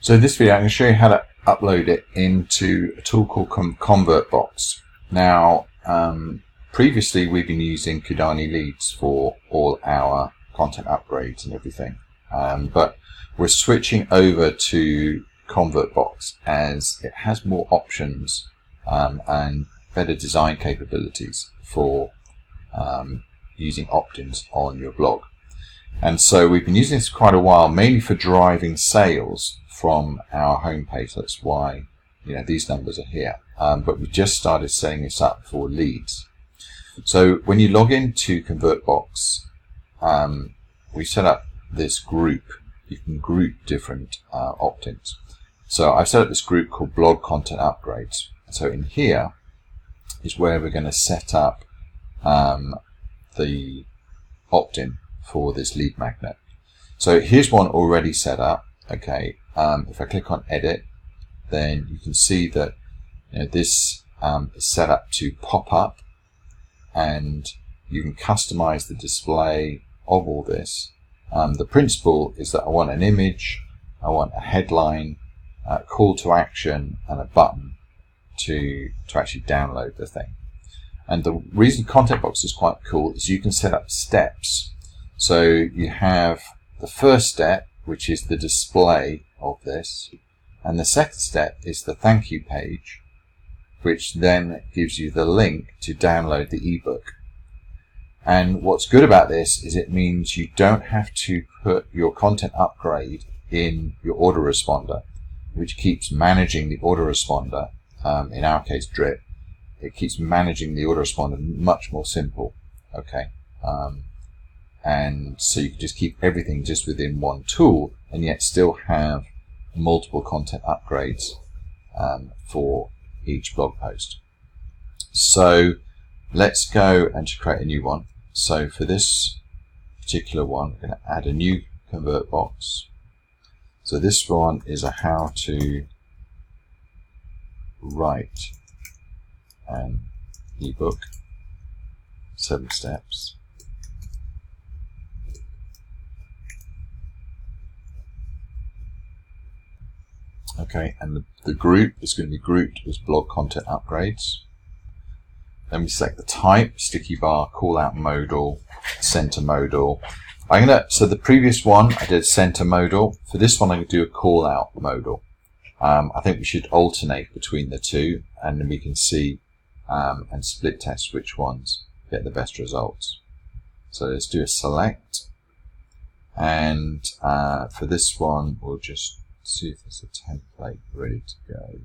So this video I'm going to show you how to upload it into a tool called ConvertBox. Now previously we've been using Kudani Leads for all our content upgrades and everything, but we're switching over to ConvertBox as it has more options and better design capabilities for using opt-ins on your blog. And so we've been using this quite a while, mainly for driving sales from our homepage. That's why these numbers are here. But we just started setting this up for leads. So when you log into ConvertBox, we set up this group. You can group different opt-ins. So I've set up this group called Blog Content Upgrades. So in here is where we're going to set up the opt-in for this lead magnet. So here's one already set up. Okay, if I click on edit, then you can see that this is set up to pop up, and you can customize the display of all this. The principle is that I want an image, I want a headline, a call to action, and a button to actually download the thing. And the reason ContentBox is quite cool is you can set up steps. So you have the first step, which is the display of this, and the second step is the thank you page, which then gives you the link to download the ebook. And what's good about this is it means you don't have to put your content upgrade in your autoresponder, which keeps managing the autoresponder, in our case drip. It keeps managing the autoresponder much more simple. Okay, and so you can just keep everything just within one tool and yet still have multiple content upgrades for each blog post. So let's go and to create a new one. So for this particular one, we're going to add a new ConvertBox. So this one is a how to write an ebook, 7 steps. Okay, and the group is going to be grouped as blog content upgrades. Then we select the type, sticky bar, call out modal, center modal. So the previous one I did center modal. For this one I'm going to do a call out modal. I think we should alternate between the two, and then we can see and split test which ones get the best results. So let's do a select, and for this one we'll just see if there's a template ready to go.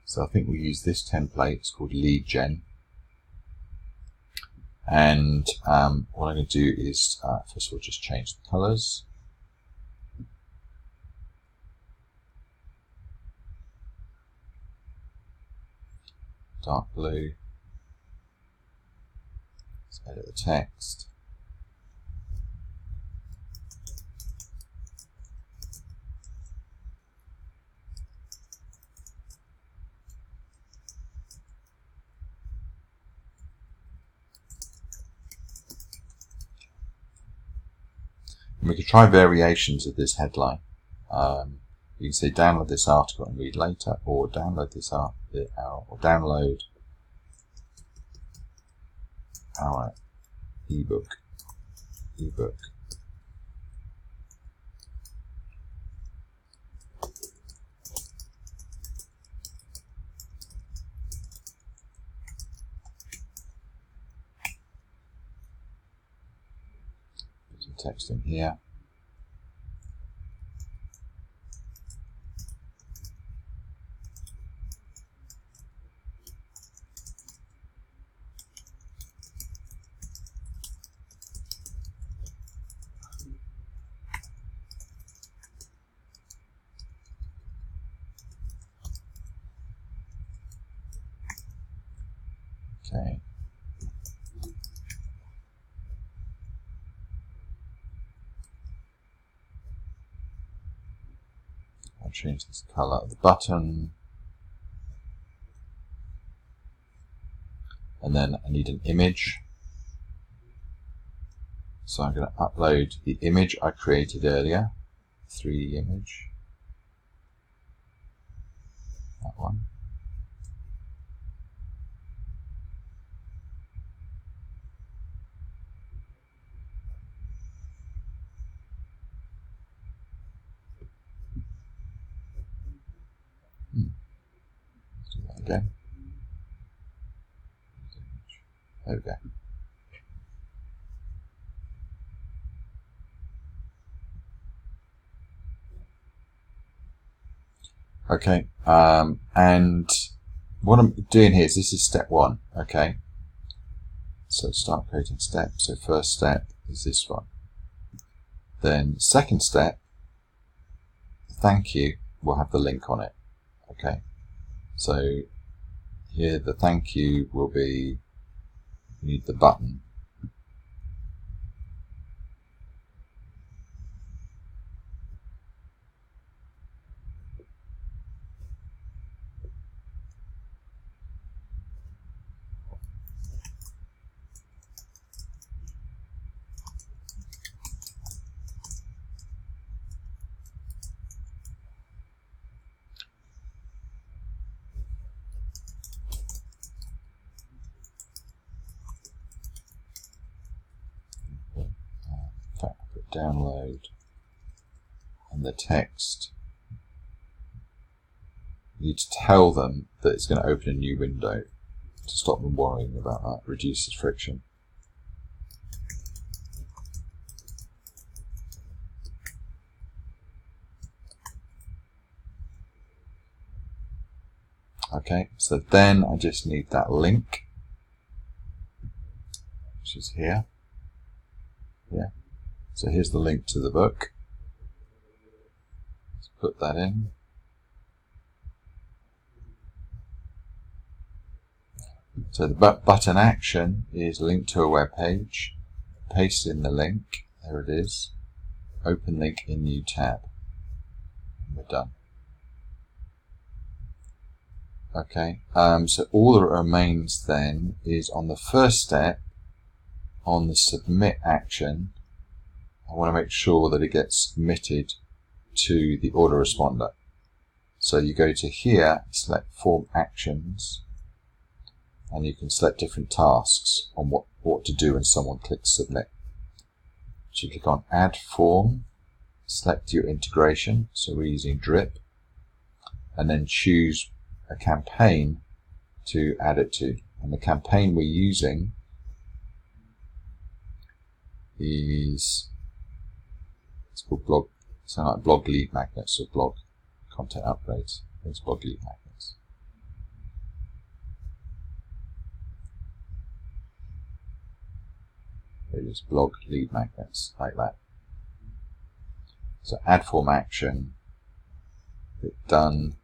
So I think we use this template. It's called lead gen, and what I'm going to do is first of all just change the colors. Dark blue. Let's edit the text. And we can try variations of this headline. You can say download this article and read later, or download this or download our ebook. Put some text in here. Okay. I'll change this color of the button. And then I need an image. So I'm going to upload the image I created earlier. 3D image. That one. Let's do that again. There we go. Okay, and what I'm doing here is this is step one. Okay, so start creating steps. So first step is this one. Then second step, thank you, will have the link on it. Okay, so here the thank you will be, you need the button. In fact, I put download and the text. You need to tell them that it's going to open a new window to stop them worrying about that, reduces friction. Okay, so then I just need that link, which is here. Yeah, so here's the link to the book. Let's put that in. So the button action is link to a web page. Paste in the link. There it is. Open link in new tab. And we're done. Okay, so all that remains then is on the first step, on the submit action, I want to make sure that it gets submitted to the autoresponder. So you go to here, select form actions, and you can select different tasks on what to do when someone clicks submit. So you click on add form, select your integration, so we're using drip, and then choose a campaign to add it to. And the campaign we're using is, it's called blog, something like blog lead magnets, or blog content upgrades. It's blog lead magnets. It is blog lead magnets, like that. So add form action, hit done.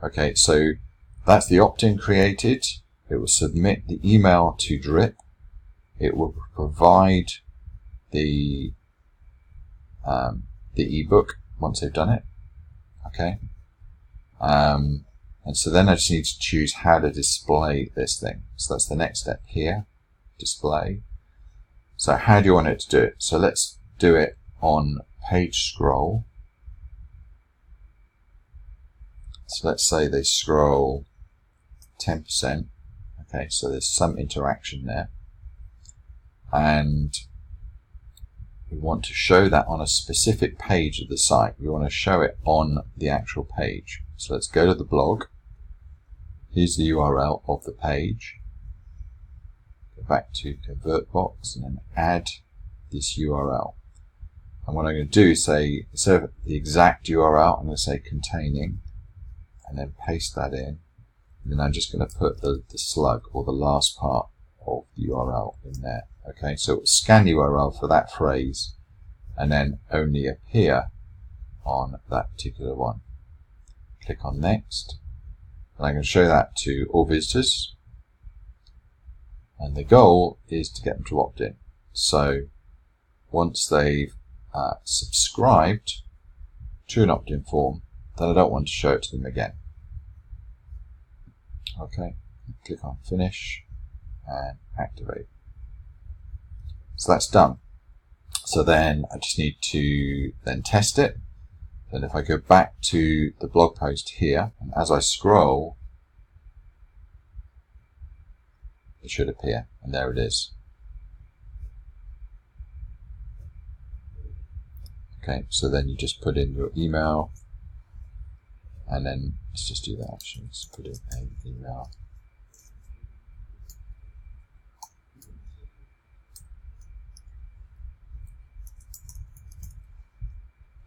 Okay, so that's the opt-in created. It will submit the email to drip. It will provide the ebook once they've done it. Okay, and so then I just need to choose how to display this thing. So that's the next step here, display. So how do you want it to do it? So let's do it on page scroll. So let's say they scroll 10%. Okay, so there's some interaction there. And we want to show that on a specific page of the site. We want to show it on the actual page. So let's go to the blog. Here's the URL of the page. Go back to ConvertBox and then add this URL. And what I'm going to do is say, instead of the exact URL, I'm going to say containing, and then paste that in. And then I'm just going to put the slug, or the last part of the URL in there. Okay, so it will scan the URL for that phrase and then only appear on that particular one. Click on next, and I'm going to show that to all visitors. And the goal is to get them to opt in. So once they've subscribed to an opt-in form, then I don't want to show it to them again. Okay, click on finish and activate. So that's done. So then I just need to then test it. Then if I go back to the blog post here, and as I scroll, it should appear, and there it is. Okay, so then you just put in your email, and then let's just do that actually. Let's put in an email.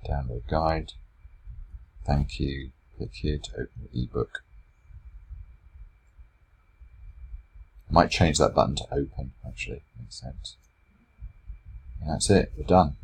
Download guide. Thank you. Click here to open the ebook. I might change that button to open, actually. Makes sense. And that's it. We're done.